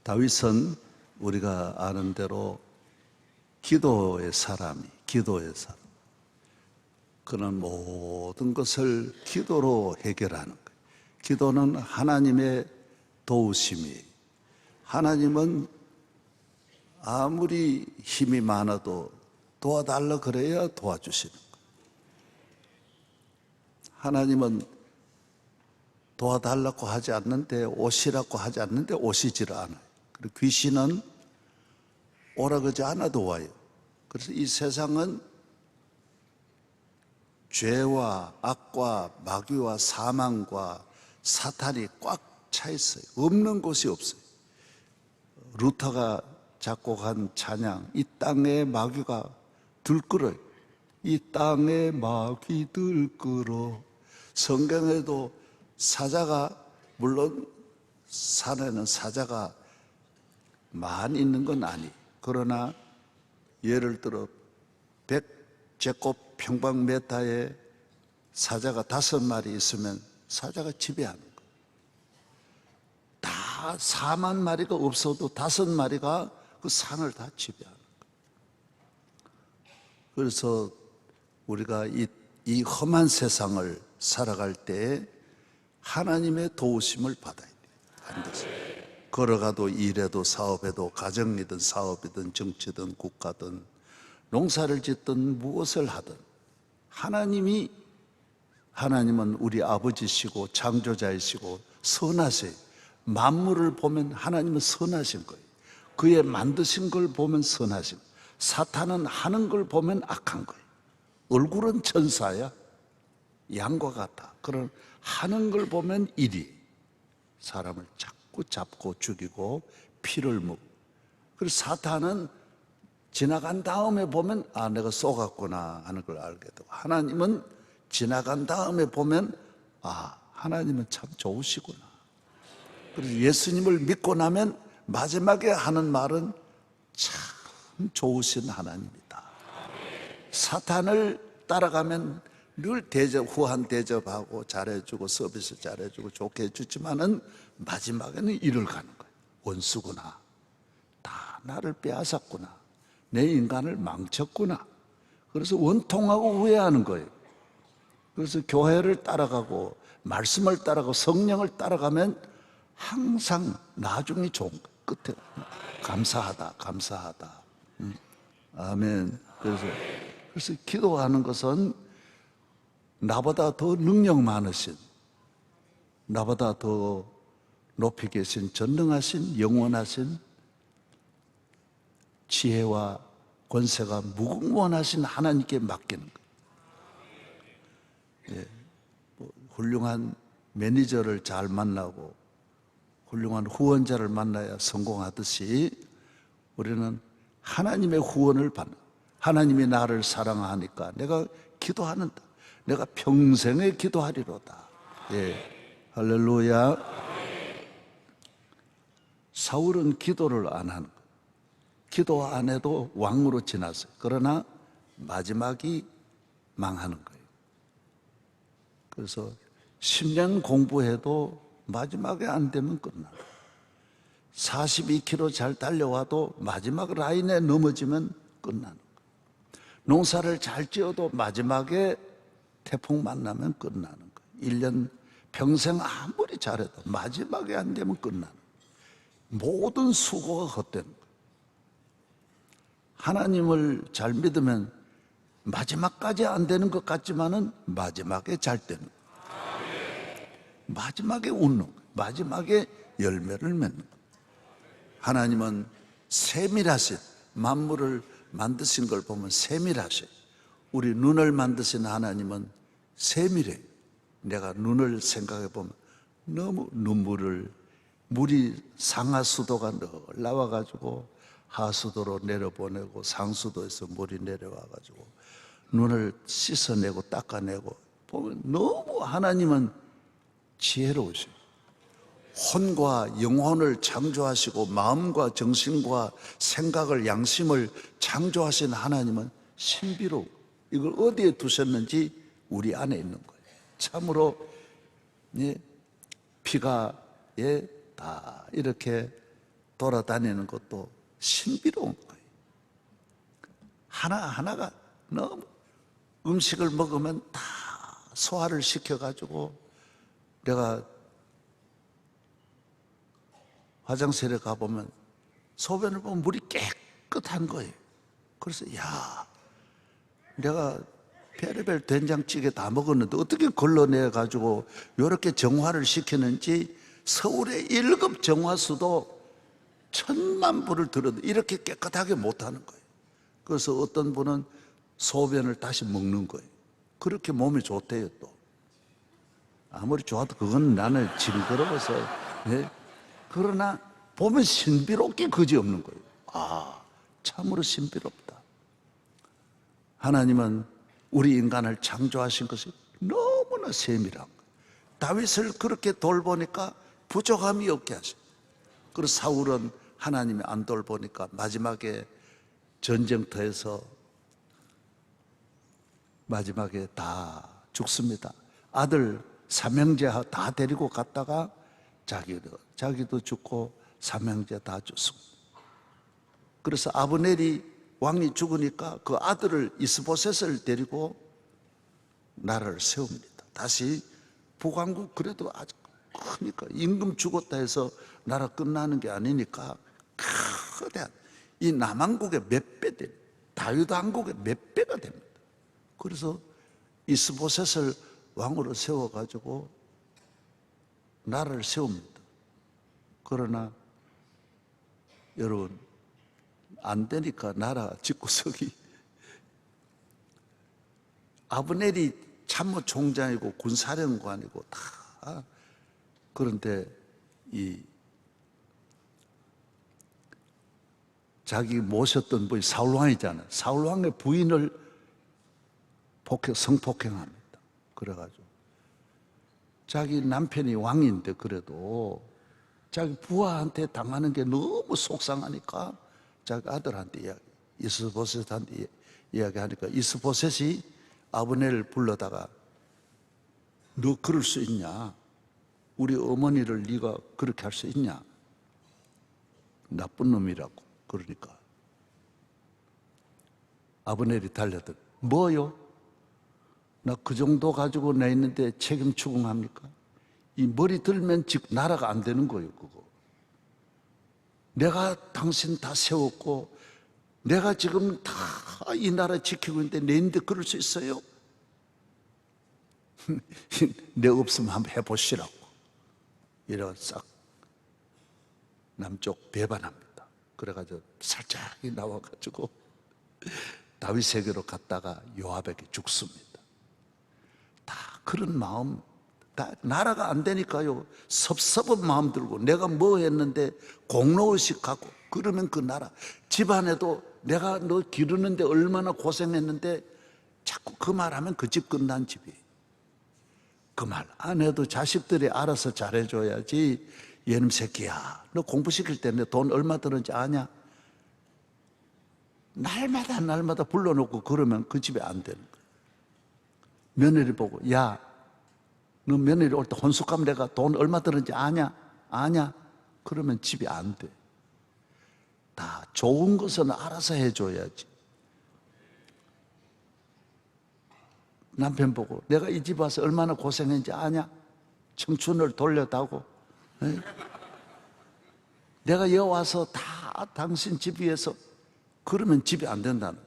다윗은 우리가 아는 대로 기도의 사람. 그는 모든 것을 기도로 해결하는 거예요. 기도는 하나님의 도우심이에요. 하나님은 아무리 힘이 많아도 도와달라 그래야 도와주시는 거예요. 하나님은 도와달라고 하지 않는데, 오시라고 하지 않는데 오시지를 않아요. 그리고 귀신은 오라 그러지 않아도 와요. 그래서 이 세상은 죄와 악과 마귀와 사망과 사탄이 꽉 차 있어요. 없는 곳이 없어요. 루터가 작곡한 찬양, 이 땅에 마귀가 들끓어요. 이 땅에 마귀 들끓어. 성경에도 사자가, 물론 산에는 사자가 많이 있는 건 아니에요. 그러나 예를 들어 100제곱 평방미터에 사자가 5마리 있으면 사자가 지배하는 거예요. 다 4만 마리가 없어도 5마리가 그 산을 다 지배하는 거예요. 그래서 우리가 이 험한 세상을 살아갈 때 하나님의 도우심을 받아야 돼요. 반드시. 걸어가도 일해도 사업에도, 가정이든 사업이든 정치든 국가든 농사를 짓든 무엇을 하든 하나님은 우리 아버지시고 창조자이시고 선하세요. 만물을 보면 하나님은 선하신 거예요. 그의 만드신 걸 보면 선하신 거예요. 사탄은 하는 걸 보면 악한 거예요. 얼굴은 천사야, 양과 같아. 그런 하는 걸 보면 일이 사람을 자꾸 잡고 죽이고 피를 먹고. 그래서 사탄은 지나간 다음에 보면 내가 쏘갔구나 하는 걸 알게 되고, 하나님은 지나간 다음에 보면 하나님은 참 좋으시구나. 그래서 예수님을 믿고 나면 마지막에 하는 말은 참 좋으신 하나님이다. 사탄을 따라가면 늘 후한 대접하고 잘해주고 서비스 잘해주고 좋게 해주지만은 마지막에는 이를 가는 거예요. 원수구나. 다 나를 빼앗았구나. 내 인간을 망쳤구나. 그래서 원통하고 후회하는 거예요. 그래서 교회를 따라가고 말씀을 따라가고 성령을 따라가면 항상 나중이 좋은 거예요. 끝에 감사하다. 아멘. 그래서 기도하는 것은 나보다 더 능력 많으신, 나보다 더 높이 계신 전능하신 영원하신 지혜와 권세가 무궁무원하신 하나님께 맡기는 거예요. 훌륭한 매니저를 잘 만나고 훌륭한 후원자를 만나야 성공하듯이 우리는 하나님의 후원을 받는, 하나님이 나를 사랑하니까 내가 기도하는다. 내가 평생에 기도하리로다. 할렐루야. 사울은 기도를 안 하는 거예요. 기도 안 해도 왕으로 지났어요. 그러나 마지막이 망하는 거예요. 그래서 10년 공부해도 마지막에 안 되면 끝나요. 42km 잘 달려와도 마지막 라인에 넘어지면 끝나는 거예요. 농사를 잘 지어도 마지막에 태풍 만나면 끝나는 거예요. 1년 평생 아무리 잘해도 마지막에 안 되면 끝나는 거예요. 모든 수고가 헛된 거예요. 하나님을 잘 믿으면 마지막까지 안 되는 것 같지만은 마지막에 잘 되는 거예요. 마지막에 웃는 거예요. 마지막에 열매를 맺는 거예요. 하나님은 세밀하신, 만물을 만드신 걸 보면 세밀하셔요. 우리 눈을 만드신 하나님은 세밀해요. 내가 눈을 생각해 보면 너무 물이 상하수도가 늘 나와가지고 하수도로 내려보내고 상수도에서 물이 내려와가지고 눈을 씻어내고 닦아내고 보면 너무 하나님은 지혜로우셔요. 혼과 영혼을 창조하시고 마음과 정신과 생각을, 양심을 창조하신 하나님은 신비로워. 이걸 어디에 두셨는지 우리 안에 있는 거예요. 참으로 피가 다 이렇게 돌아다니는 것도 신비로운 거예요. 하나하나가 너무 음식을 먹으면 다 소화를 시켜가지고 내가 화장실에 가보면 소변을 보면 물이 깨끗한 거예요. 그래서 야, 내가 별의별 된장찌개 다 먹었는데 어떻게 걸러내가지고 이렇게 정화를 시키는지 서울의 1급 정화수도 1000만 불을 들어도 이렇게 깨끗하게 못하는 거예요. 그래서 어떤 분은 소변을 다시 먹는 거예요. 그렇게 몸에 좋대요. 또 아무리 좋아도 그건 나는 징그러워서. 네? 그러나 보면 신비롭게 그지없는 거예요. 아, 참으로 신비롭다. 하나님은 우리 인간을 창조하신 것이 너무나 세밀한 거예요. 다윗을 그렇게 돌보니까 부족함이 없게 하셔요. 그리고 사울은 하나님이 안 돌보니까 마지막에 전쟁터에서 마지막에 다 죽습니다. 아들 삼형제 다 데리고 갔다가 자기도 죽고 삼형제 다 죽습니다. 그래서 아브넬이 왕이 죽으니까 그 아들을 이스보셋을 데리고 나라를 세웁니다. 다시 북왕국, 그래도 아주 크니까 임금 죽었다 해서 나라 끝나는 게 아니니까 거대한 이 남왕국의 몇 배 됩니다. 다윗 왕국의 몇 배가 됩니다. 그래서 이스보셋을 왕으로 세워가지고 나라를 세웁니다. 그러나 여러분, 안 되니까 나라 집구석이 아브넬이 참모총장이고 군사령관이고 다. 그런데 이 자기 모셨던 분이 사울왕이잖아요. 사울왕의 부인을 성폭행합니다. 그래가지고 자기 남편이 왕인데 그래도 자기 부하한테 당하는 게 너무 속상하니까 자기 아들한테 이스보셋한테 이야기하니까 이스보셋이 아브넬을 불러다가 너 그럴 수 있냐? 우리 어머니를 네가 그렇게 할 수 있냐? 나쁜 놈이라고. 그러니까 아브넬이 달려들 뭐요? 나 그 정도 가지고 내 있는데 책임 추궁합니까? 이 머리 들면 즉 나라가 안 되는 거예요. 그거 내가 당신 다 세웠고 내가 지금 다 이 나라 지키고 있는데 내인데 그럴 수 있어요? 내 없으면 한번 해보시라고. 이래서 싹 남쪽 배반합니다. 그래가지고 살짝 나와가지고 다윗에게로 갔다가 요압에게 죽습니다. 다 그런 마음, 다 나라가 안 되니까요 섭섭한 마음 들고 내가 뭐 했는데 공로의식 갖고 그러면 그 나라 집안에도 내가 너 기르는데 얼마나 고생했는데 자꾸 그 말하면 그 집 끝난 집이에요. 그 말 안 해도 자식들이 알아서 잘해줘야지. 얘놈 새끼야, 너 공부시킬 때 내 돈 얼마 들었는지 아냐? 날마다 불러놓고 그러면 그 집에 안 되는 거예요. 며느리 보고 야, 너 며느리 올 때 혼숙하면 내가 돈 얼마 들었는지 아냐? 아냐? 그러면 집이 안 돼. 다 좋은 것은 알아서 해줘야지. 남편 보고 내가 이 집 와서 얼마나 고생했는지 아냐? 청춘을 돌려다고. 내가 여기 와서 다 당신 집 위해서. 그러면 집이 안 된다는.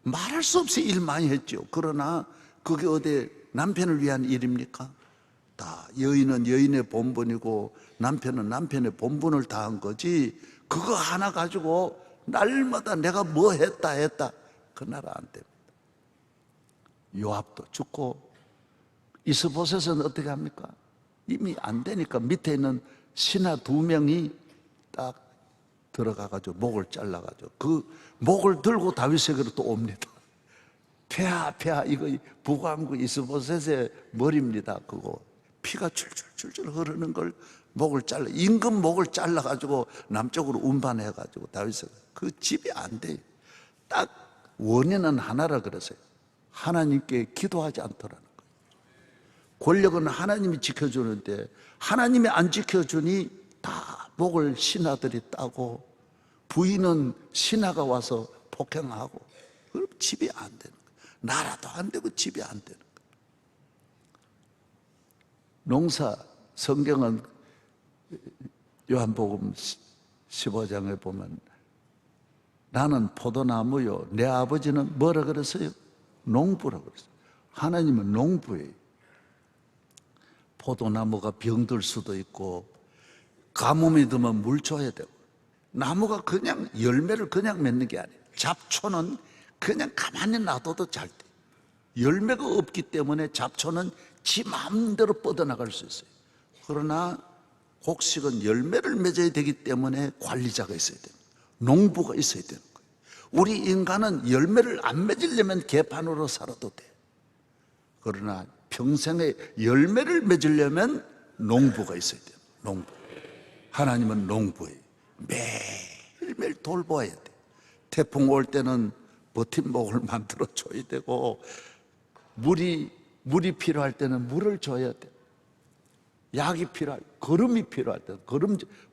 말할 수 없이 일 많이 했죠. 그러나 그게 어디 남편을 위한 일입니까? 다 여인은 여인의 본분이고 남편은 남편의 본분을 다한 거지. 그거 하나 가지고 날마다 내가 뭐 했다 그 나라 안 됩니다. 요압도 죽고 이스보셋은 어떻게 합니까? 이미 안 되니까 밑에 있는 신하 2명이 딱 들어가가지고 목을 잘라가지고 그 목을 들고 다윗에게로 또 옵니다. 폐하 이거 북왕국 이스보셋의 머리입니다. 그거 피가 줄줄 흐르는 걸 목을 잘라, 임금 목을 잘라가지고 남쪽으로 운반해가지고 다윗에게. 그 집이 안 돼요. 딱 원인은 하나라 그러세요. 하나님께 기도하지 않더라는 거예요. 권력은 하나님이 지켜주는데 하나님이 안 지켜주니 다 목을 신하들이 따고 부인은 신하가 와서 폭행하고, 그럼 집이 안 되는 거예요. 나라도 안 되고 집이 안 되는 거예요. 농사, 성경은 요한복음 15장에 보면 나는 포도나무요, 내 아버지는 뭐라 그랬어요? 농부라고 그랬어요. 하나님은 농부예요. 포도나무가 병들 수도 있고 가뭄이 들면 물 줘야 되고, 나무가 그냥 열매를 그냥 맺는 게 아니에요. 잡초는 그냥 가만히 놔둬도 잘 돼. 열매가 없기 때문에 잡초는 지 마음대로 뻗어나갈 수 있어요. 그러나 곡식은 열매를 맺어야 되기 때문에 관리자가 있어야 돼요. 농부가 있어야 되는 거예요. 우리 인간은 열매를 안 맺으려면 개판으로 살아도 돼. 그러나 평생에 열매를 맺으려면 농부가 있어야 돼요. 농부. 하나님은 농부예요. 매일매일 돌봐야 돼. 태풍 올 때는 버팀목을 만들어 줘야 되고, 물이 필요할 때는 물을 줘야 돼. 약이 필요할 때, 거름이 필요할 때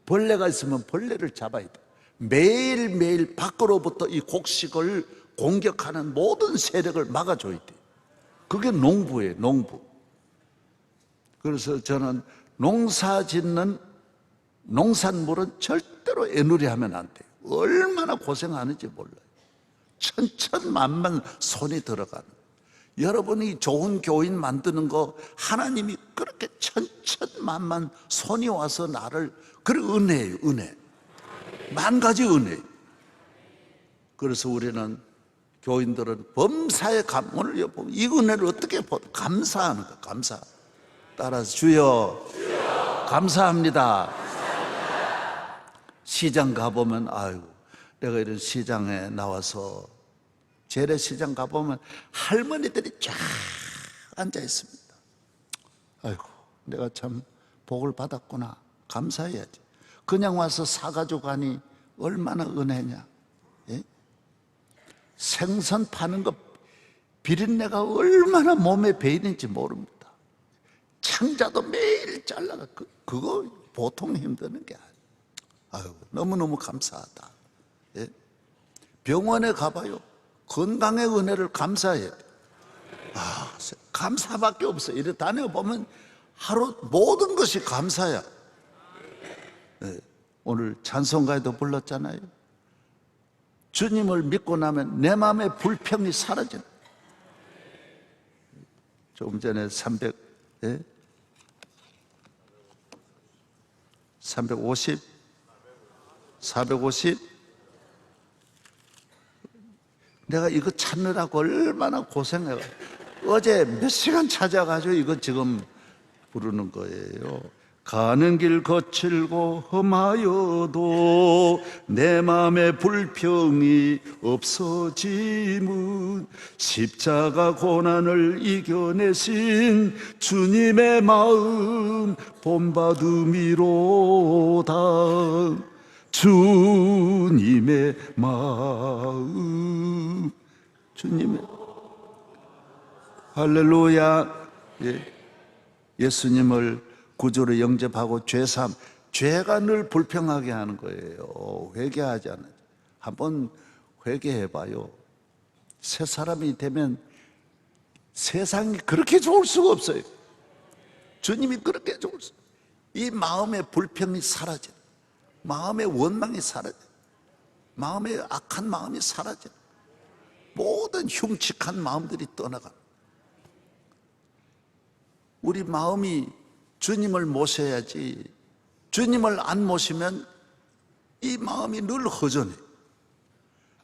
벌레가 있으면 벌레를 잡아야 돼. 매일매일 밖으로부터 이 곡식을 공격하는 모든 세력을 막아줘야 돼. 그게 농부예요, 농부. 그래서 저는 농사 짓는 농산물은 절대로 애누리하면 안 돼요. 얼마나 고생하는지 몰라요. 천천만만 손이 들어가는. 여러분이 좋은 교인 만드는 거 하나님이 그렇게 천천만만 손이 와서 나를, 그래 은혜예요, 은혜. 만 가지 은혜. 그래서 우리는 교인들은 범사의 오늘 보면 이 은혜를 어떻게 감사하는 거, 감사. 따라서 주여, 감사합니다. 시장 가보면 아이고, 내가 이런 시장에 나와서 재래시장 가보면 할머니들이 쫙 앉아 있습니다. 아이고, 내가 참 복을 받았구나. 감사해야지. 그냥 와서 사가지고 가니 얼마나 은혜냐. 예? 생선 파는 거 비린내가 얼마나 몸에 배이는지 모릅니다. 창자도 매일 잘라가. 그거 보통 힘드는 게 아니에요. 아유, 너무너무 감사하다. 예? 병원에 가봐요. 건강의 은혜를 감사해야 돼. 아, 감사밖에 없어. 이래 다녀보면 하루 모든 것이 감사야. 예, 오늘 찬송가에도 불렀잖아요. 주님을 믿고 나면 내 마음의 불평이 사라진다. 조금 전에 450 내가 이거 찾느라고 얼마나 고생해요. 어제 몇 시간 찾아가지고 이거 지금 부르는 거예요. 가는 길 거칠고 험하여도 내 맘에 불평이 없어짐은 십자가 고난을 이겨내신 주님의 마음 본받음이로다. 주님의 마음, 주님의, 할렐루야. 예. 예수님을 구주로 영접하고 죄삼, 죄가 늘 불평하게 하는 거예요. 회개하지 않아요. 한번 회개해봐요. 새 사람이 되면 세상이 그렇게 좋을 수가 없어요. 주님이 그렇게 좋을 수, 이 마음의 불평이 사라져. 마음의 원망이 사라져. 마음의 악한 마음이 사라져. 모든 흉측한 마음들이 떠나가. 우리 마음이 주님을 모셔야지. 주님을 안 모시면 이 마음이 늘 허전해.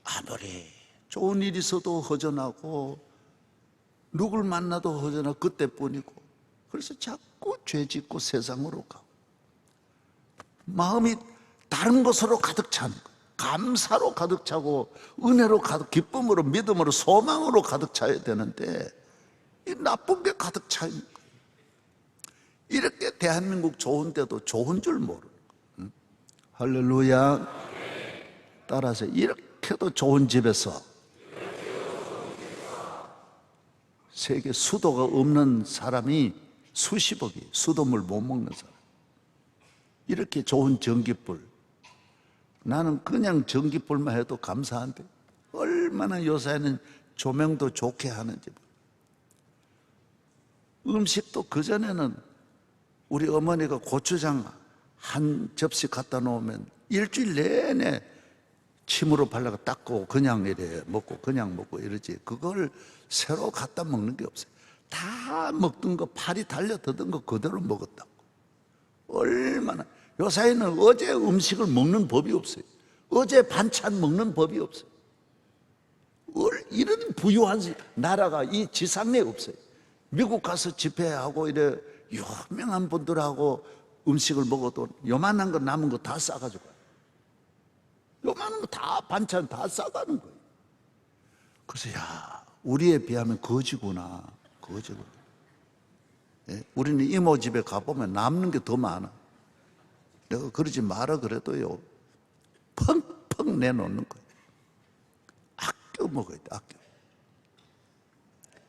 아무리 좋은 일이 있어도 허전하고 누굴 만나도 허전하고 그때뿐이고. 그래서 자꾸 죄 짓고 세상으로 가고 마음이 다른 것으로 가득 찬 거예요. 감사로 가득 차고 은혜로 가득, 기쁨으로, 믿음으로, 소망으로 가득 차야 되는데 이 나쁜 게 가득 차 있는 거예요. 이렇게 대한민국 좋은데도 좋은 줄 모르는 거예요. 할렐루야. 따라서 이렇게도 좋은 집에서 세계 수도가 없는 사람이 수십억이, 수돗물 못 먹는 사람. 이렇게 좋은 전기불, 나는 그냥 전기불만 해도 감사한데 얼마나 요새는 조명도 좋게 하는지. 음식도 그전에는 우리 어머니가 고추장 한 접시 갖다 놓으면 일주일 내내 침으로 발라가 닦고 그냥 이래 먹고 그냥 먹고 이러지, 그걸 새로 갖다 먹는 게 없어요. 다 먹던 거, 팔이 달려드던 거 그대로 먹었다고. 얼마나, 요새는 어제 음식을 먹는 법이 없어요. 어제 반찬 먹는 법이 없어요. 이런 부유한 나라가 이 지상에 없어요. 미국 가서 집회하고 이래 유명한 분들하고 음식을 먹어도 요만한 거 남은 거 다 싸가지고 가요. 요만한 거 다 반찬 다 싸가는 거예요. 그래서 야, 우리에 비하면 거지구나, 거지구나. 예? 우리는 이모 집에 가보면 남는 게 더 많아. 내가 그러지 마라 그래도요, 펑펑 내놓는 거예요. 아껴 먹어야 돼, 아껴.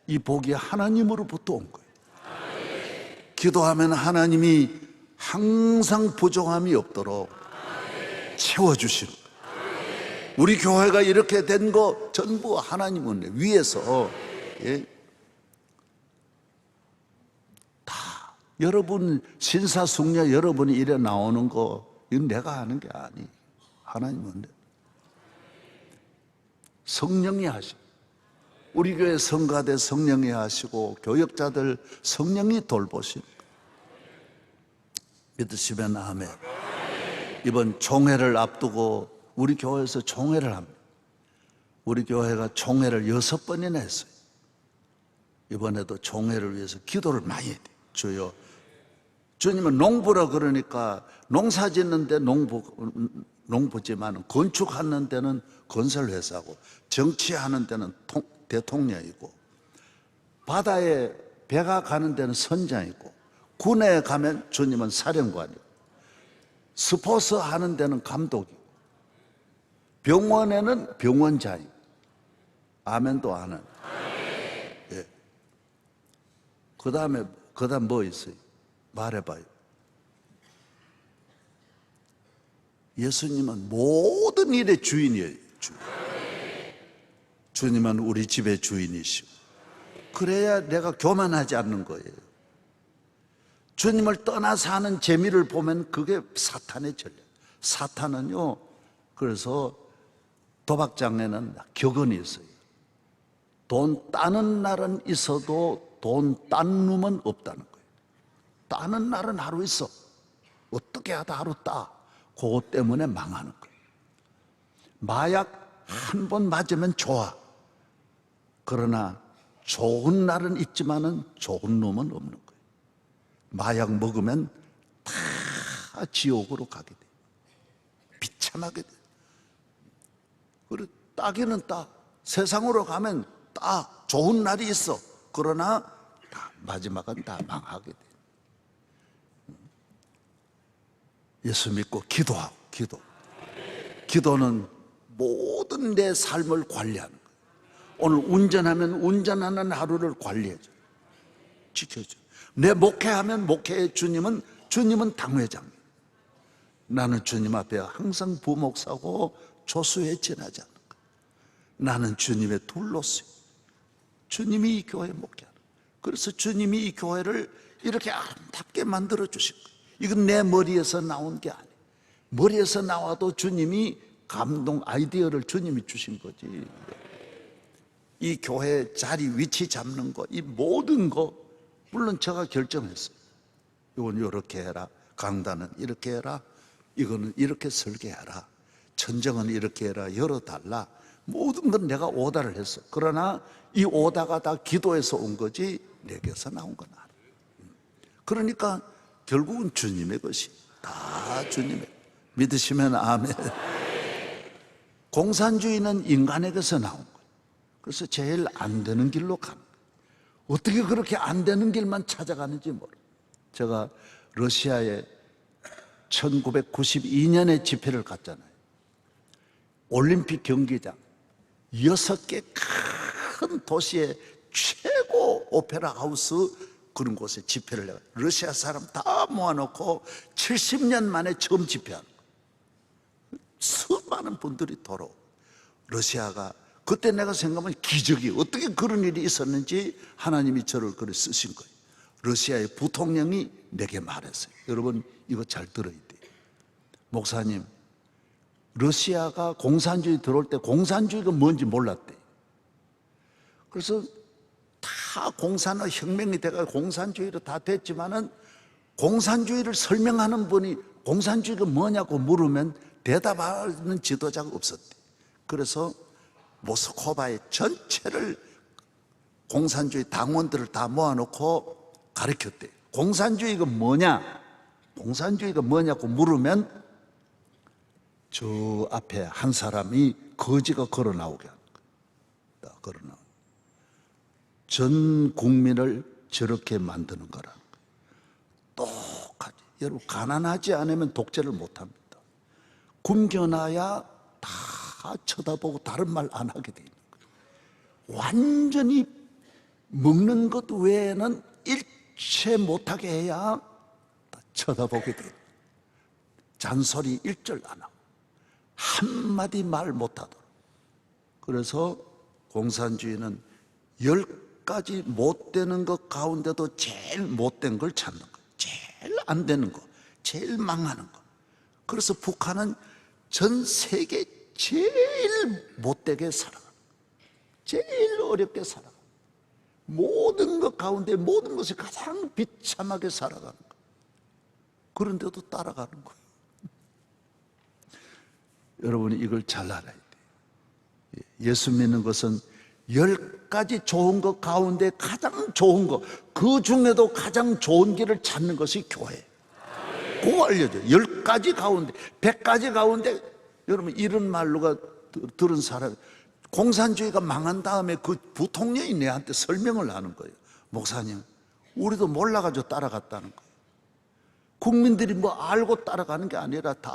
이 복이 하나님으로부터 온 거예요. 기도하면 하나님이 항상 부족함이 없도록 채워주시는 거예요. 우리 교회가 이렇게 된 거 전부 하나님은 위에서, 예? 다 여러분 신사숙녀 여러분이 이래 나오는 거, 이건 내가 하는 게 아니, 하나님은 성령이 하시고, 우리 교회 성가대 성령이 하시고 교역자들 성령이 돌보시는 거예요. 믿으시면 아멘. 이번 총회를 앞두고 우리 교회에서 총회를 합니다. 우리 교회가 총회를 6번이나 했어요. 이번에도 총회를 위해서 기도를 많이 해야 돼요. 주여, 주님은 농부라 그러니까 농사 짓는데 농부지만 건축하는 데는 건설회사고, 정치하는 데는 대통령이고, 바다에 배가 가는 데는 선장이고, 군에 가면 주님은 사령관이고, 스포츠 하는 데는 감독이고, 병원에는 병원장이고. 아멘도 안 하는. 예. 그 다음 뭐 있어요? 말해봐요. 예수님은 모든 일의 주인이에요. 주님은 우리 집의 주인이시고, 그래야 내가 교만하지 않는 거예요. 주님을 떠나 사는 재미를 보면 그게 사탄의 전략. 사탄은요, 그래서 도박장에는 격언이 있어요. 돈 따는 날은 있어도 돈 딴 놈은 없다는 거예요. 따는 날은 하루 있어. 어떻게 하다 하루 따. 그거 때문에 망하는 거예요. 마약 한 번 맞으면 좋아. 그러나 좋은 날은 있지만은 좋은 놈은 없는 거예요. 마약 먹으면 다 지옥으로 가게 돼요. 비참하게 돼요. 그리고 따기는 따. 세상으로 가면 따. 좋은 날이 있어. 그러나 다 마지막은 다 망하게 돼요. 예수 믿고 기도하고, 기도는 모든 내 삶을 관리하는 거예요. 오늘 운전하면 운전하는 하루를 관리해줘, 지켜줘. 내 목회하면 목회의 주님은 당회장이에요. 나는 주님 앞에 항상 부목사고 조수에 지나지 않는 거예요. 나는 주님의 둘로서요. 주님이 이 교회 목회하는 거예요. 그래서 주님이 이 교회를 이렇게 아름답게 만들어 주신 거예요. 이건 내 머리에서 나온 게 아니에요. 머리에서 나와도 주님이 감동, 아이디어를 주님이 주신 거지. 이 교회 자리, 위치 잡는 거, 이 모든 거 물론 제가 결정했어요. 이건 이렇게 해라, 강단은 이렇게 해라, 이거는 이렇게 설계해라, 천정은 이렇게 해라, 열어달라. 모든 건 내가 오다를 했어. 그러나 이 오다가 다 기도에서 온 거지 내게서 나온 건 아니에요. 그러니까 결국은 주님의 것이, 다 주님의. 믿으시면 아멘. 공산주의는 인간에게서 나온 거예요. 그래서 제일 안 되는 길로 가는 거예요. 어떻게 그렇게 안 되는 길만 찾아가는지 모르겠어요. 제가 러시아에 1992년에 집회를 갔잖아요. 올림픽 경기장 6개 큰 도시의 최고 오페라 하우스 그런 곳에 집회를 해요. 러시아 사람 다 모아놓고 70년 만에 처음 집회한 거예요. 수많은 분들이 돌아오고, 러시아가 그때 내가 생각하면 기적이, 어떻게 그런 일이 있었는지 하나님이 저를 그래 쓰신 거예요. 러시아의 부통령이 내게 말했어요. 여러분 이거 잘 들어야 돼요. 목사님, 러시아가 공산주의 들어올 때 공산주의가 뭔지 몰랐대요. 그래서 다 공산화 혁명이 돼가 공산주의로 다 됐지만은 공산주의를 설명하는 분이 공산주의가 뭐냐고 물으면 대답하는 지도자가 없었대. 그래서 모스크바의 전체를 공산주의 당원들을 다 모아놓고 가르쳤대. 공산주의가 뭐냐? 공산주의가 뭐냐고 물으면 저 앞에 한 사람이 거지가 걸어 나오게 하는 거야. 걸어 나오. 전 국민을 저렇게 만드는 거라는 거예요. 똑같이. 여러분 가난하지 않으면 독재를 못 합니다. 굶겨놔야 다 쳐다보고 다른 말 안 하게 돼 있는 거예요. 완전히 먹는 것 외에는 일체 못하게 해야 다 쳐다보게 돼요. 잔소리 일절 안 하고 한마디 말 못하도록. 그래서 공산주의는 10가지 못되는 것 가운데도 제일 못된 걸 찾는 거예요. 제일 안 되는 거, 제일 망하는 거. 그래서 북한은 전 세계 제일 못되게 살아가는 거예요. 제일 어렵게 살아가는 거예요. 모든 것 가운데 모든 것이 가장 비참하게 살아가는 거예요. 그런데도 따라가는 거예요. 여러분이 이걸 잘 알아야 돼요. 예수 믿는 것은 10가지 좋은 것 가운데 가장 좋은 것, 그 중에도 가장 좋은 길을 찾는 것이 교회. 그거 알려줘요. 10가지 가운데, 100가지 가운데, 여러분 이런 말로가 들은 사람, 공산주의가 망한 다음에 그 부통령이 내한테 설명을 하는 거예요. 목사님, 우리도 몰라가지고 따라갔다는 거예요. 국민들이 뭐 알고 따라가는 게 아니라 다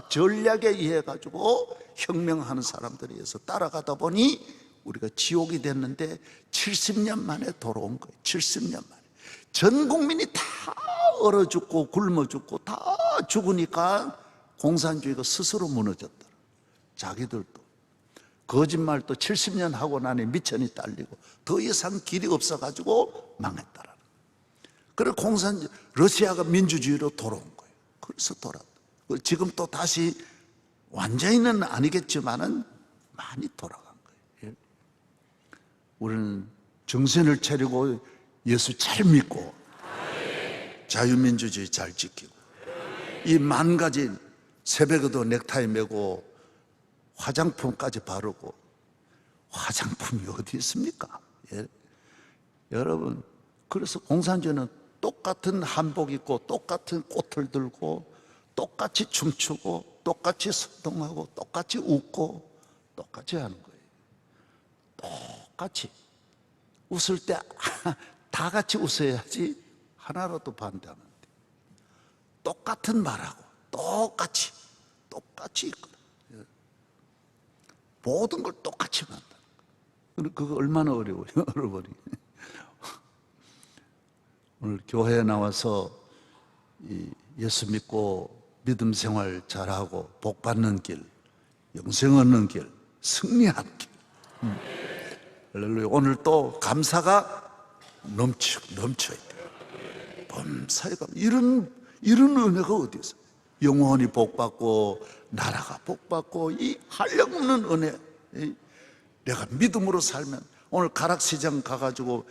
전략에 의해가지고 혁명하는 사람들에 의해서 따라가다 보니 우리가 지옥이 됐는데 70년 만에 돌아온 거예요. 70년 만에. 전 국민이 다 얼어 죽고 굶어 죽고 다 죽으니까 공산주의가 스스로 무너졌더라. 자기들도. 거짓말도 70년 하고 나니 미천이 딸리고 더 이상 길이 없어가지고 망했더라. 그래서 러시아가 민주주의로 돌아온 거예요. 그래서 돌아왔다. 지금 또 다시 완전히는 아니겠지만은 많이 돌아간 거예요. 우리는 정신을 차리고 예수 잘 믿고 자유민주주의 잘 지키고 이 만 가지 새벽에도 넥타이 메고 화장품까지 바르고 화장품이 어디 있습니까? 예. 여러분, 그래서 공산주의는 똑같은 한복 입고 똑같은 꽃을 들고 똑같이 춤추고 똑같이 소동하고 똑같이 웃고 똑같이 하는 거예요. 똑같이 웃을 때 다 같이 웃어야지 하나라도 반대하면 안 돼. 똑같은 말하고 똑같이 있거든. 모든 걸 똑같이 만든다. 그거 얼마나 어려워요, 여러분이. 오늘 교회에 나와서 예수 믿고 믿음 생활 잘하고 복 받는 길, 영생 얻는 길, 승리하는 길. 할렐루야. 오늘 또 감사가 넘쳐야 돼요. 범사에 가면 이런 은혜가 어디 있어요? 영원히 복 받고 나라가 복 받고 이 한량없는 은혜. 내가 믿음으로 살면 오늘 가락시장 가가지고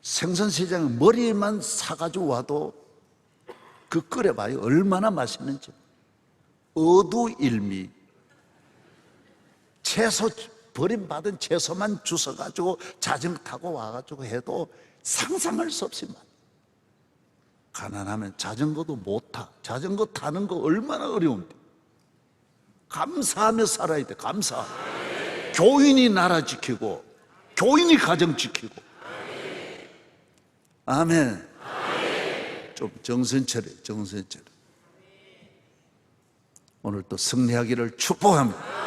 생선시장 머리만 사가지고 와도 그 끓여봐요. 얼마나 맛있는지. 어두일미 채소 버림받은 채소만 주워가지고 자전거 타고 와가지고 해도 상상할 수 없이 많아. 가난하면 자전거도 못 타. 자전거 타는 거 얼마나 어려운데. 감사하며 살아야 돼. 감사. 교인이 나라 지키고 교인이 가정 지키고. 아멘. 좀 정신 차려. 오늘 또 승리하기를 축복합니다.